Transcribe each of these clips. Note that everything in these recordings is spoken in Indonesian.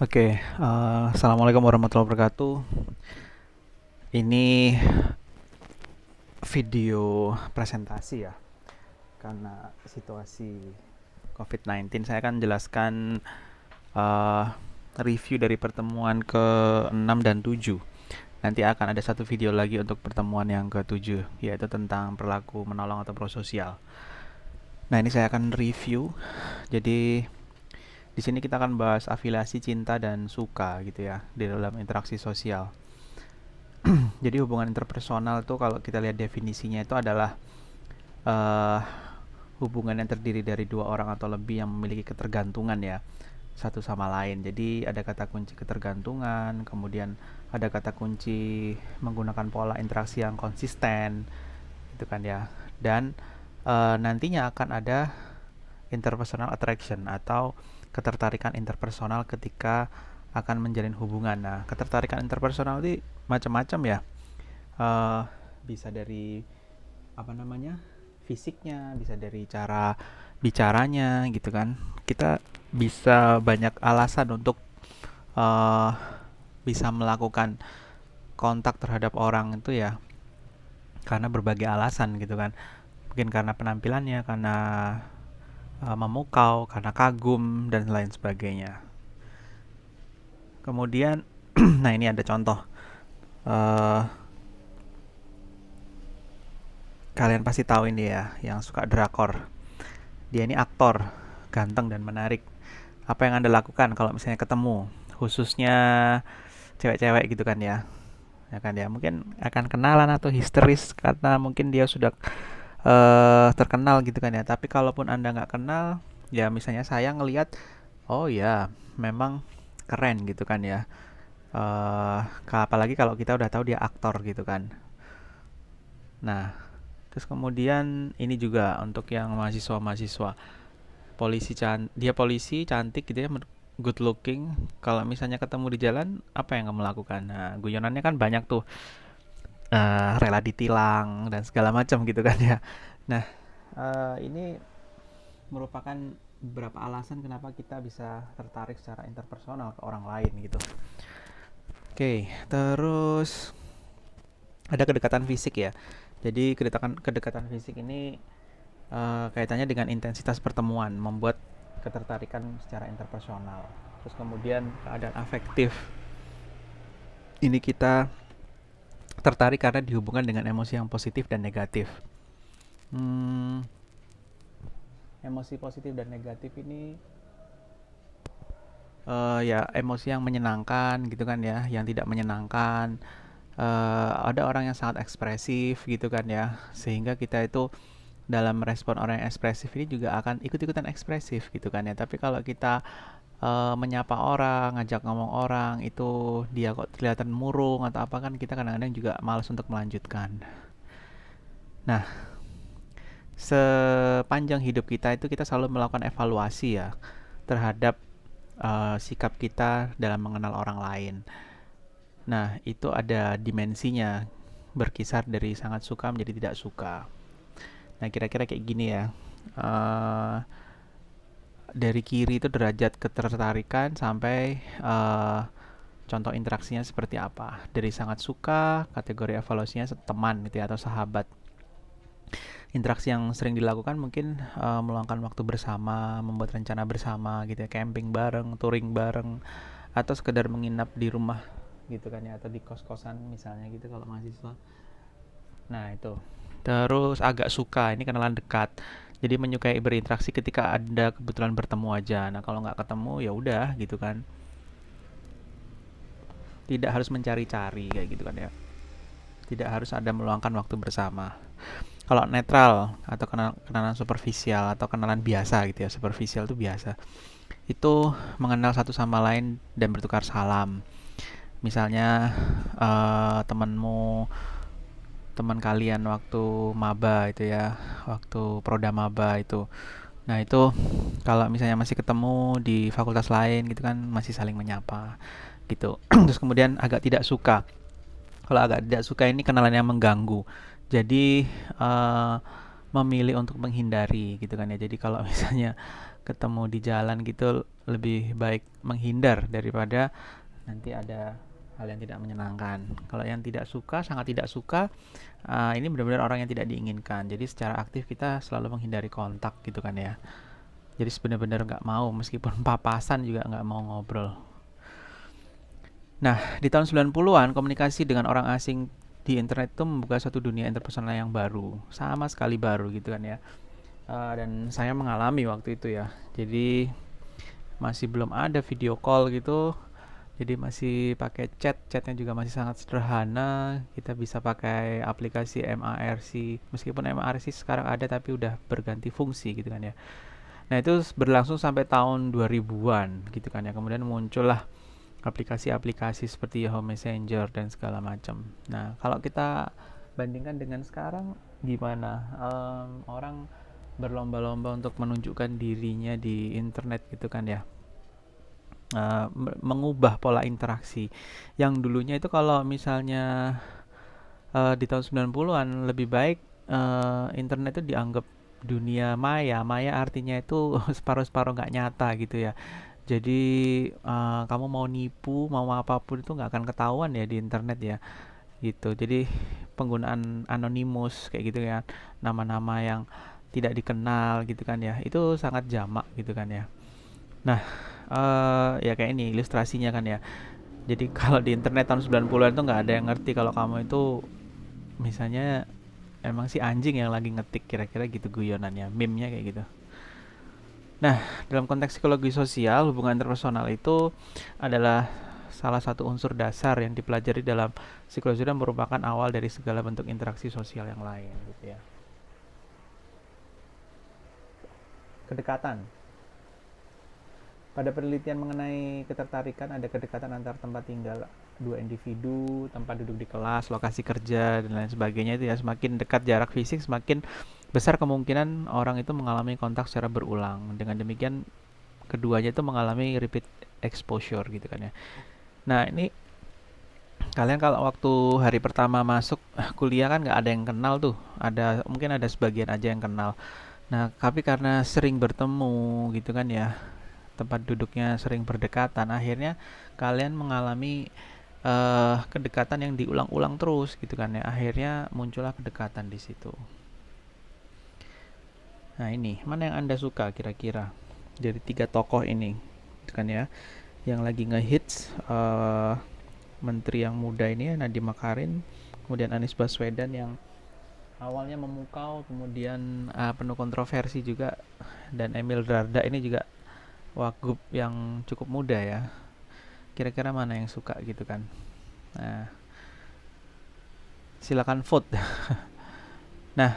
Oke, assalamualaikum warahmatullahi wabarakatuh. Ini video presentasi ya, karena situasi COVID-19. Saya akan jelaskan eh, review dari pertemuan ke-6 dan 7. Nanti akan ada satu video lagi untuk pertemuan yang ke-7, yaitu tentang perilaku menolong atau prososial. Nah, ini saya akan review. Jadi di sini kita akan bahas afiliasi cinta dan suka gitu ya di dalam interaksi sosial. Jadi hubungan interpersonal tuh kalau kita lihat definisinya itu adalah eh hubungan yang terdiri dari dua orang atau lebih yang memiliki ketergantungan ya satu sama lain. Jadi ada kata kunci ketergantungan, kemudian ada kata kunci menggunakan pola interaksi yang konsisten, gitu kan ya. Dan nantinya akan ada interpersonal attraction atau ketertarikan interpersonal ketika akan menjalin hubungan. Nah, ketertarikan interpersonal itu macam-macam ya. Eh, Bisa dari apa namanya fisiknya, bisa dari cara bicaranya gitu kan. Kita bisa banyak alasan untuk eh, bisa melakukan kontak terhadap orang itu ya karena berbagai alasan gitu kan. Mungkin karena penampilannya, karena memukau, karena kagum dan lain sebagainya. Kemudian, nah ini ada contoh. Eh, Kalian pasti tahu ini ya, yang suka drakor. Dia ini aktor, ganteng dan menarik. Apa yang Anda lakukan kalau misalnya ketemu? Khususnya cewek-cewek gitu kan ya. Ya kan ya, mungkin akan kenalan atau histeris karena mungkin dia sudah terkenal gitu kan ya. Tapi kalaupun Anda nggak kenal, ya misalnya saya ngelihat, oh ya, memang keren gitu kan ya. Apalagi kalau kita udah tahu dia aktor gitu kan. Nah, terus kemudian ini juga untuk yang mahasiswa-mahasiswa. Dia polisi cantik gitu ya, good looking. Kalau misalnya ketemu di jalan, apa yang kamu lakukan? Nah, guyonannya kan banyak tuh. Rela ditilang dan segala macam gitu kan ya. Nah, ini merupakan beberapa alasan kenapa kita bisa tertarik secara interpersonal ke orang lain gitu. Oke, terus ada kedekatan fisik ya. Jadi kedekatan fisik ini kaitannya dengan intensitas pertemuan, membuat ketertarikan secara interpersonal. Terus kemudian keadaan afektif. Ini kita tertarik karena dihubungkan dengan emosi yang positif dan negatif. Hmm, Emosi positif dan negatif ini ya emosi yang menyenangkan gitu kan ya, yang tidak menyenangkan. Ada orang yang sangat ekspresif gitu kan ya, sehingga kita itu dalam respon orang yang ekspresif ini juga akan ikut-ikutan ekspresif gitu kan ya. Tapi kalau kita menyapa orang, ngajak ngomong orang, itu dia kok kelihatan murung atau apa kan kita kadang-kadang juga malas untuk melanjutkan. Nah, sepanjang hidup kita itu kita selalu melakukan evaluasi ya terhadap sikap kita dalam mengenal orang lain. Nah, itu ada dimensinya, berkisar dari sangat suka menjadi tidak suka. Nah, kira-kira kayak gini ya. Eh, dari kiri itu derajat ketertarikan sampai contoh interaksinya seperti apa. Dari sangat suka, kategori evaluasinya teman gitu ya, atau sahabat. Interaksi yang sering dilakukan mungkin meluangkan waktu bersama, membuat rencana bersama gitu ya, camping bareng, touring bareng, atau sekedar menginap di rumah gitu kan ya, atau di kos-kosan misalnya gitu kalau mahasiswa. Nah itu. Terus agak suka, ini kenalan dekat. Jadi menyukai berinteraksi ketika ada kebetulan bertemu aja. Nah kalau nggak ketemu ya udah gitu kan. Tidak harus mencari-cari kayak gitu kan ya. Tidak harus ada meluangkan waktu bersama. Kalau netral atau kenalan superficial atau kenalan biasa gitu ya, superficial itu biasa. Itu mengenal satu sama lain dan bertukar salam. Misalnya temanmu, teman kalian waktu maba itu ya, waktu proda maba itu. Nah itu kalau misalnya masih ketemu di fakultas lain gitu kan masih saling menyapa gitu. Terus kemudian agak tidak suka. Kalau agak tidak suka ini kenalan yang mengganggu. Jadi memilih untuk menghindari gitu kan ya. Jadi kalau misalnya ketemu di jalan gitu lebih baik menghindar daripada nanti ada hal yang tidak menyenangkan. Kalau yang tidak suka, sangat tidak suka, ini benar-benar orang yang tidak diinginkan. Jadi secara aktif kita selalu menghindari kontak gitu kan ya. Jadi benar-benar nggak mau, meskipun papasan juga nggak mau ngobrol. Nah, di tahun 90-an, komunikasi dengan orang asing di internet itu membuka satu dunia interpersonal yang baru. Sama sekali baru gitu kan ya. Dan saya mengalami waktu itu ya. Jadi masih belum ada video call gitu. Jadi masih pakai chatnya juga masih sangat sederhana. Kita bisa pakai aplikasi MARC. Meskipun MARC sekarang ada tapi udah berganti fungsi gitu kan ya. Nah, itu berlangsung sampai tahun 2000-an gitu kan ya. Kemudian muncullah aplikasi-aplikasi seperti Yahoo Messenger dan segala macam. Nah, kalau kita bandingkan dengan sekarang, gimana? Orang berlomba-lomba untuk menunjukkan dirinya di internet gitu kan ya. Mengubah pola interaksi. Yang dulunya itu kalau misalnya di tahun 90-an lebih baik internet itu dianggap dunia maya. Maya artinya itu separuh-separuh nggak nyata gitu ya. Jadi kamu mau nipu, mau apapun itu nggak akan ketahuan ya di internet ya, gitu. Jadi penggunaan anonimus kayak gitu ya, nama-nama yang tidak dikenal gitu kan ya, itu sangat jamak gitu kan ya. Nah, ya kayak ini ilustrasinya kan ya. Jadi kalau di internet tahun 90-an itu nggak ada yang ngerti kalau kamu itu misalnya emang si anjing yang lagi ngetik, kira-kira gitu guyonannya, meme-nya kayak gitu. Nah, dalam konteks psikologi sosial, hubungan interpersonal itu adalah salah satu unsur dasar yang dipelajari dalam psikologi dan merupakan awal dari segala bentuk interaksi sosial yang lain gitu ya. Kedekatan. Pada penelitian mengenai ketertarikan, ada kedekatan antar tempat tinggal dua individu, tempat duduk di kelas, lokasi kerja, dan lain sebagainya itu ya. Semakin dekat jarak fisik, semakin besar kemungkinan orang itu mengalami kontak secara berulang. Dengan demikian, keduanya itu mengalami repeat exposure gitu kan ya. Nah, ini kalian kalau waktu hari pertama masuk kuliah kan nggak ada yang kenal tuh. Mungkin ada sebagian aja yang kenal. Nah, tapi karena sering bertemu gitu kan ya, tempat duduknya sering berdekatan, akhirnya kalian mengalami kedekatan yang diulang-ulang terus gitu kan ya. Akhirnya muncullah kedekatan di situ. Nah, ini mana yang Anda suka kira-kira dari tiga tokoh ini gitu kan ya, yang lagi ngehits menteri yang muda ini ya, Nadiem Makarim, kemudian Anies Baswedan yang awalnya memukau, kemudian penuh kontroversi juga, dan Emil Dardak ini juga wagub yang cukup muda ya. Kira-kira mana yang suka gitu kan? Nah, silakan vote. Nah,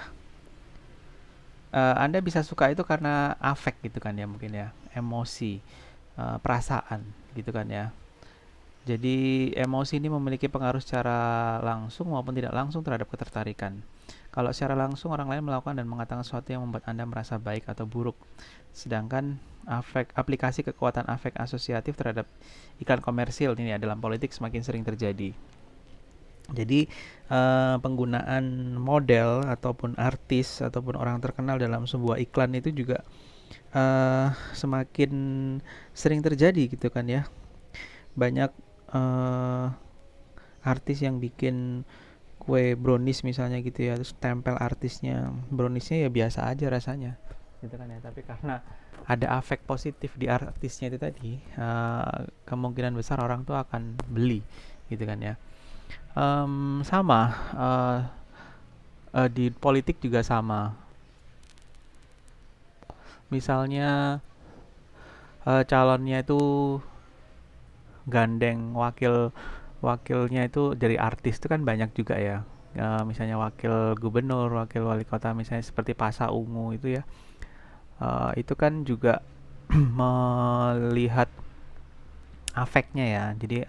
Anda bisa suka itu karena afek gitu kan ya, mungkin ya, emosi, perasaan gitu kan ya. Jadi emosi ini memiliki pengaruh secara langsung maupun tidak langsung terhadap ketertarikan. Kalau secara langsung, orang lain melakukan dan mengatakan sesuatu yang membuat Anda merasa baik atau buruk. Sedangkan aplikasi kekuatan afek asosiatif terhadap iklan komersil ini ya, dalam politik semakin sering terjadi. Jadi penggunaan model ataupun artis ataupun orang terkenal dalam sebuah iklan itu juga semakin sering terjadi gitu kan ya. Banyak artis yang bikin kue brownies misalnya gitu ya, terus tempel artisnya, browniesnya ya biasa aja rasanya gitu kan ya, tapi karena ada afek positif di artisnya itu tadi, kemungkinan besar orang tuh akan beli gitu kan ya. Sama di politik juga sama, misalnya calonnya itu gandeng wakilnya itu dari artis, itu kan banyak juga ya. Misalnya wakil gubernur, wakil wali kota, misalnya seperti Pasha Ungu itu ya, itu kan juga melihat afeknya ya. Jadi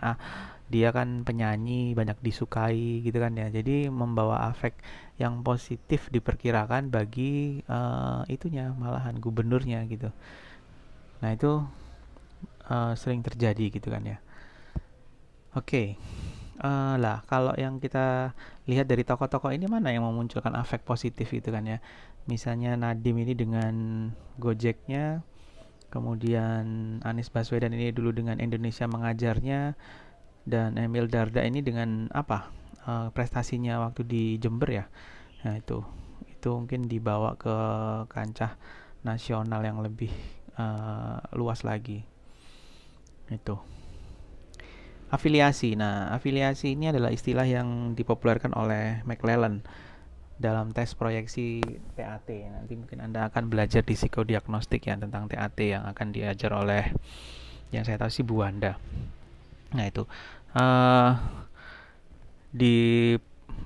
dia kan penyanyi, banyak disukai gitu kan ya, jadi membawa afek yang positif diperkirakan bagi itunya, malahan gubernurnya gitu. Nah, itu sering terjadi gitu kan ya. Oke. Lah kalau yang kita lihat dari tokoh-tokoh ini, mana yang memunculkan afek positif gitu kan ya. Misalnya Nadiem ini dengan Gojeknya, Kemudian Anies Baswedan ini dulu dengan Indonesia Mengajarnya, dan Emil Dardak ini dengan apa? Prestasinya waktu di Jember ya. Nah, itu mungkin dibawa ke kancah nasional yang lebih luas lagi. Itu. Afiliasi. Nah, afiliasi ini adalah istilah yang dipopulerkan oleh McLellan dalam tes proyeksi TAT. Nanti mungkin Anda akan belajar di psikodiagnostik ya tentang TAT yang akan diajar oleh, yang saya tahu sih, Bu Wanda. Nah, itu di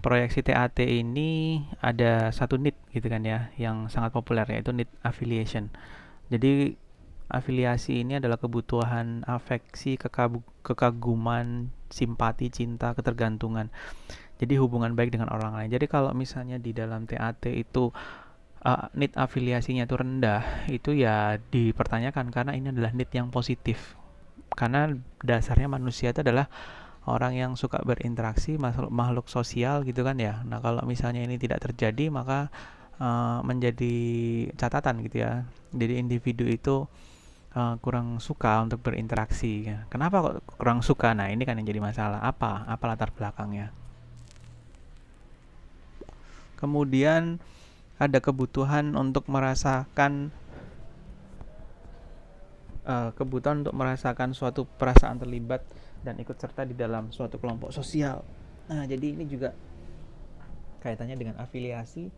proyeksi TAT ini ada satu need gitu kan ya, yang sangat populer, yaitu need affiliation. Jadi afiliasi ini adalah kebutuhan afeksi, kekaguman, simpati, cinta, ketergantungan. Jadi hubungan baik dengan orang lain. Jadi kalau misalnya di dalam TAT itu need afiliasinya itu rendah, itu ya dipertanyakan, karena ini adalah need yang positif. Karena dasarnya manusia itu adalah orang yang suka berinteraksi, makhluk sosial gitu kan ya. Nah, kalau misalnya ini tidak terjadi, maka menjadi catatan gitu ya. Jadi individu itu kurang suka untuk berinteraksi. Kenapa kok kurang suka? Nah, ini kan yang jadi masalah. Apa latar belakangnya? Kemudian ada kebutuhan untuk merasakan suatu perasaan terlibat dan ikut serta di dalam suatu kelompok sosial. Nah, jadi ini juga kaitannya dengan afiliasi,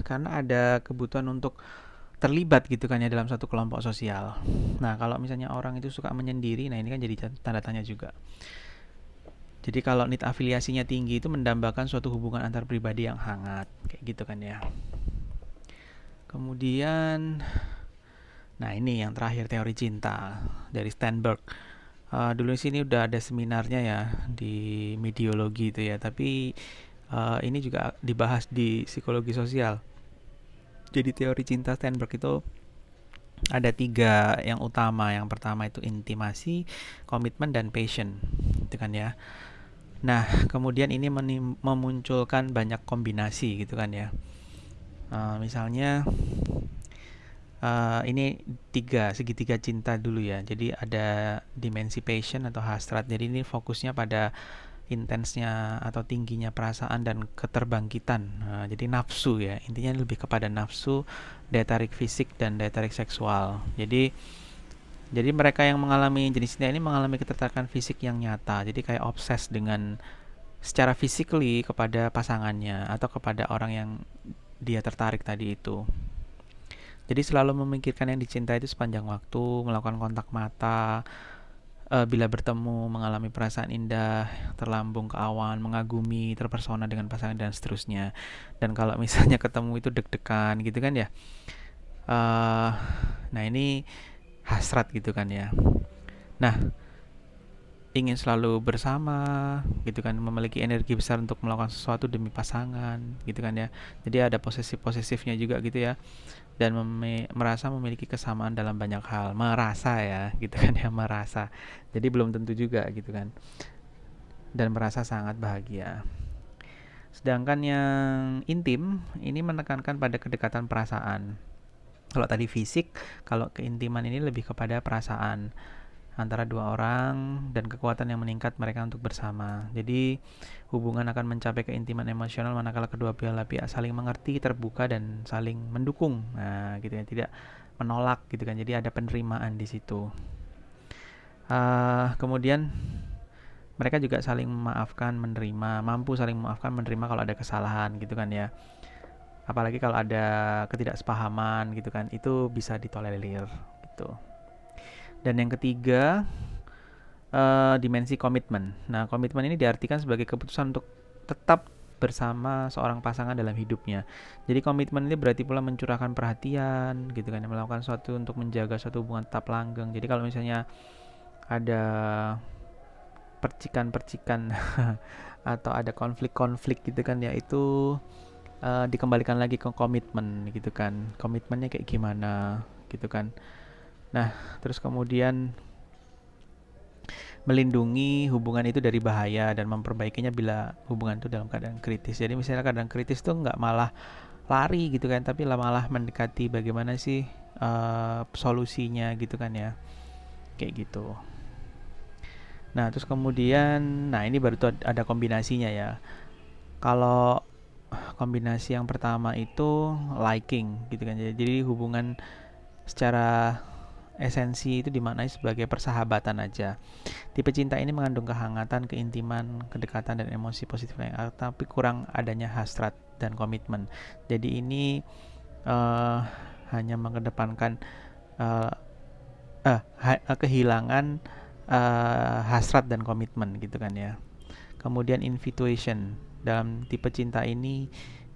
karena ada kebutuhan untuk terlibat gitu kan ya dalam satu kelompok sosial. Nah, kalau misalnya orang itu suka menyendiri, nah ini kan jadi tanda tanya juga. Jadi kalau need afiliasinya tinggi itu mendambakan suatu hubungan antar pribadi yang hangat, kayak gitu kan ya. Kemudian, nah ini yang terakhir, teori cinta dari Sternberg. Dulu sini udah ada seminarnya ya di mediologi itu ya, tapi ini juga dibahas di psikologi sosial. Jadi teori cinta Sternberg itu ada 3 yang utama. Yang pertama itu intimasi, komitmen, dan passion, gitu kan ya. Nah, kemudian ini memunculkan banyak kombinasi gitu kan ya. Misalnya ini segitiga cinta dulu ya. Jadi ada dimensi passion atau hasrat. Jadi ini fokusnya pada intensnya atau tingginya perasaan dan keterbangkitan. Jadi nafsu ya, intinya lebih kepada nafsu, daya tarik fisik, dan daya tarik seksual. Jadi mereka yang mengalami jenis cinta ini mengalami ketertarikan fisik yang nyata. Jadi kayak obses dengan secara physically kepada pasangannya atau kepada orang yang dia tertarik tadi itu. Jadi selalu memikirkan yang dicintai itu sepanjang waktu, melakukan kontak mata, bila bertemu, mengalami perasaan indah, terlambung ke awan, mengagumi, terpesona dengan pasangan, dan seterusnya. Dan kalau misalnya ketemu itu deg-degan gitu kan ya. Nah, ini hasrat gitu kan ya. Nah, ingin selalu bersama gitu kan, memiliki energi besar untuk melakukan sesuatu demi pasangan gitu kan ya. Jadi ada posesifnya juga gitu ya, dan merasa memiliki kesamaan dalam banyak hal. Merasa ya gitu kan ya, merasa. Jadi belum tentu juga gitu kan. Dan merasa sangat bahagia. Sedangkan yang intim ini menekankan pada kedekatan perasaan. Kalau tadi fisik, kalau keintiman ini lebih kepada perasaan antara dua orang dan kekuatan yang meningkat mereka untuk bersama. Jadi hubungan akan mencapai keintiman emosional manakala kedua belah pihak saling mengerti, terbuka, dan saling mendukung. Nah, gitu ya, tidak menolak gitu kan. Jadi ada penerimaan di situ. Kemudian mereka juga saling memaafkan, menerima, mampu saling memaafkan, menerima kalau ada kesalahan gitu kan ya. Apalagi kalau ada ketidaksepahaman gitu kan, itu bisa ditolerir gitu. Dan yang ketiga, dimensi komitmen. Nah, komitmen ini diartikan sebagai keputusan untuk tetap bersama seorang pasangan dalam hidupnya. Jadi komitmen ini berarti pula mencurahkan perhatian gitu kan, melakukan sesuatu untuk menjaga suatu hubungan tetap langgeng. Jadi kalau misalnya ada percikan-percikan atau ada konflik-konflik gitu kan ya, itu dikembalikan lagi ke komitmen gitu kan. Komitmennya kayak gimana gitu kan. Nah, terus kemudian melindungi hubungan itu dari bahaya dan memperbaikinya bila hubungan itu dalam keadaan kritis. Jadi misalnya keadaan kritis tuh nggak malah lari gitu kan, tapi malah mendekati bagaimana sih solusinya gitu kan ya, kayak gitu. Nah terus kemudian, nah ini baru tuh ada kombinasinya ya. Kalau kombinasi yang pertama itu liking gitu kan, jadi hubungan secara esensi itu dimaknai sebagai persahabatan aja. Tipe cinta ini mengandung kehangatan, keintiman, kedekatan, dan emosi positif lain, tapi kurang adanya hasrat dan komitmen. Jadi ini hanya mengedepankan kehilangan hasrat dan komitmen gitu kan ya. Kemudian infatuation, dalam tipe cinta ini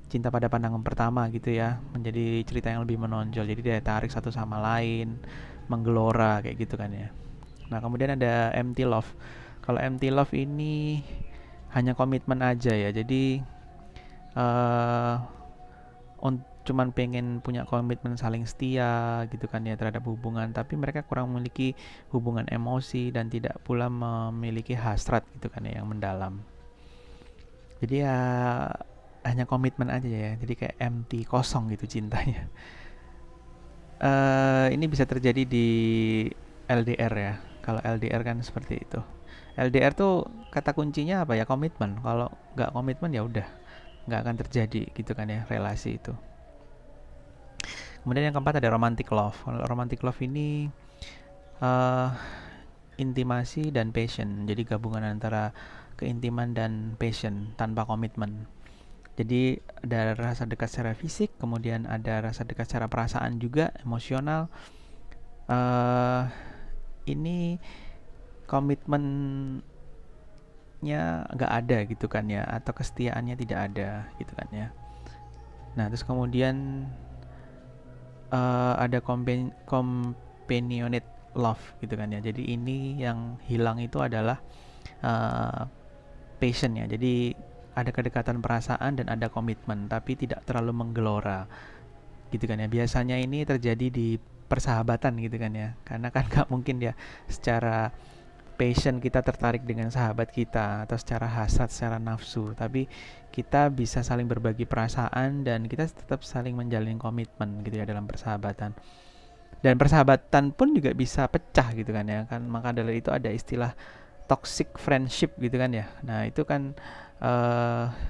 cinta pada pandangan pertama gitu ya, menjadi cerita yang lebih menonjol, jadi daya tarik satu sama lain, menggelora kayak gitu kan ya. Nah kemudian ada empty love. Kalau empty love ini hanya komitmen aja ya, jadi cuman pengen punya komitmen saling setia gitu kan ya terhadap hubungan, tapi mereka kurang memiliki hubungan emosi dan tidak pula memiliki hasrat gitu kan ya yang mendalam. Jadi ya hanya komitmen aja ya, jadi kayak empty, kosong gitu cintanya. Ini bisa terjadi di LDR ya. Kalau LDR kan seperti itu. LDR tuh kata kuncinya apa ya? Komitmen. Kalau nggak komitmen ya udah nggak akan terjadi gitu kan ya relasi itu. Kemudian yang keempat ada romantic love. Kalau romantic love ini intimasi dan passion. Jadi gabungan antara keintiman dan passion tanpa komitmen. Jadi ada rasa dekat secara fisik, kemudian ada rasa dekat secara perasaan juga, emosional. Ini komitmennya nggak ada gitu kan ya, atau kesetiaannya tidak ada gitu kan ya. Nah terus kemudian ada companionate love gitu kan ya. Jadi ini yang hilang itu adalah passion ya. Jadi ada kedekatan perasaan dan ada komitmen, tapi tidak terlalu menggelora gitu kan ya. Biasanya ini terjadi di persahabatan gitu kan ya, karena kan gak mungkin ya secara passion kita tertarik dengan sahabat kita atau secara hasrat, secara nafsu, tapi kita bisa saling berbagi perasaan dan kita tetap saling menjalin komitmen gitu ya dalam persahabatan. Dan persahabatan pun juga bisa pecah gitu kan ya, kan maka dari itu ada istilah toxic friendship gitu kan ya. Nah itu kan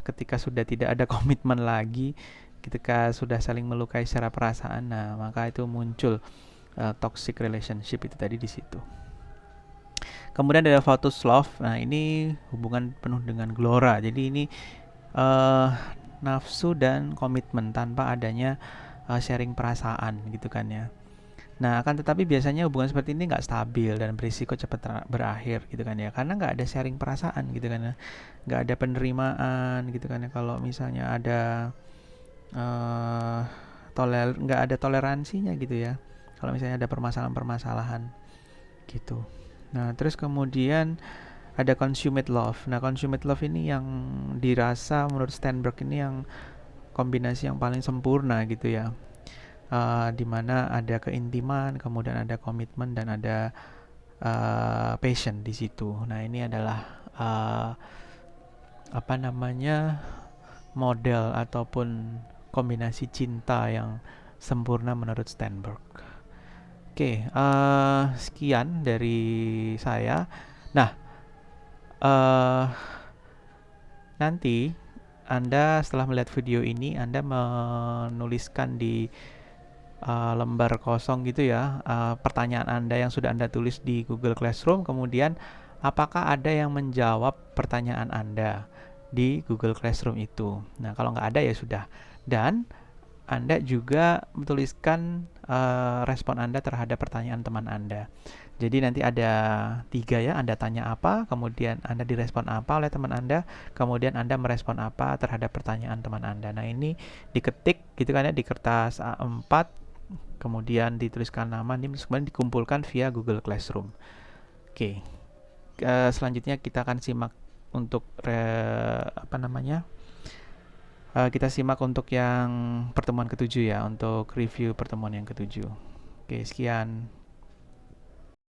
ketika sudah tidak ada komitmen lagi, ketika sudah saling melukai secara perasaan, nah maka itu muncul toxic relationship itu tadi di situ. Kemudian ada Vatus love. Nah ini hubungan penuh dengan gelora. Jadi ini nafsu dan komitmen tanpa adanya sharing perasaan gitu kan ya. Nah akan tetapi biasanya hubungan seperti ini nggak stabil dan berisiko cepat berakhir gitu kan ya, karena nggak ada sharing perasaan gitu kan ya, nggak ada penerimaan gitu kan ya. Kalau misalnya ada nggak ada toleransinya gitu ya, kalau misalnya ada permasalahan-permasalahan gitu. Nah terus kemudian ada consummate love. Nah consummate love ini yang dirasa menurut Steinberg ini yang kombinasi yang paling sempurna gitu ya. Dimana ada keintiman, kemudian ada komitmen dan ada passion di situ. Nah ini adalah model ataupun kombinasi cinta yang sempurna menurut Steinberg. Oke, sekian dari saya. Nah, nanti Anda setelah melihat video ini, Anda menuliskan di lembar kosong gitu ya, pertanyaan Anda yang sudah Anda tulis di Google Classroom. Kemudian apakah ada yang menjawab pertanyaan Anda di Google Classroom itu? Nah kalau nggak ada ya sudah. Dan Anda juga menuliskan respon Anda terhadap pertanyaan teman Anda. Jadi nanti ada 3 ya, Anda tanya apa, kemudian Anda direspon apa oleh teman Anda, kemudian Anda merespon apa terhadap pertanyaan teman Anda. Nah ini diketik gitu kan ya di kertas A4, kemudian dituliskan nama, ini kemudian dikumpulkan via Google Classroom. Oke, selanjutnya kita akan simak untuk kita simak untuk yang pertemuan ke-7 ya, untuk review pertemuan yang ke-7. Oke, sekian.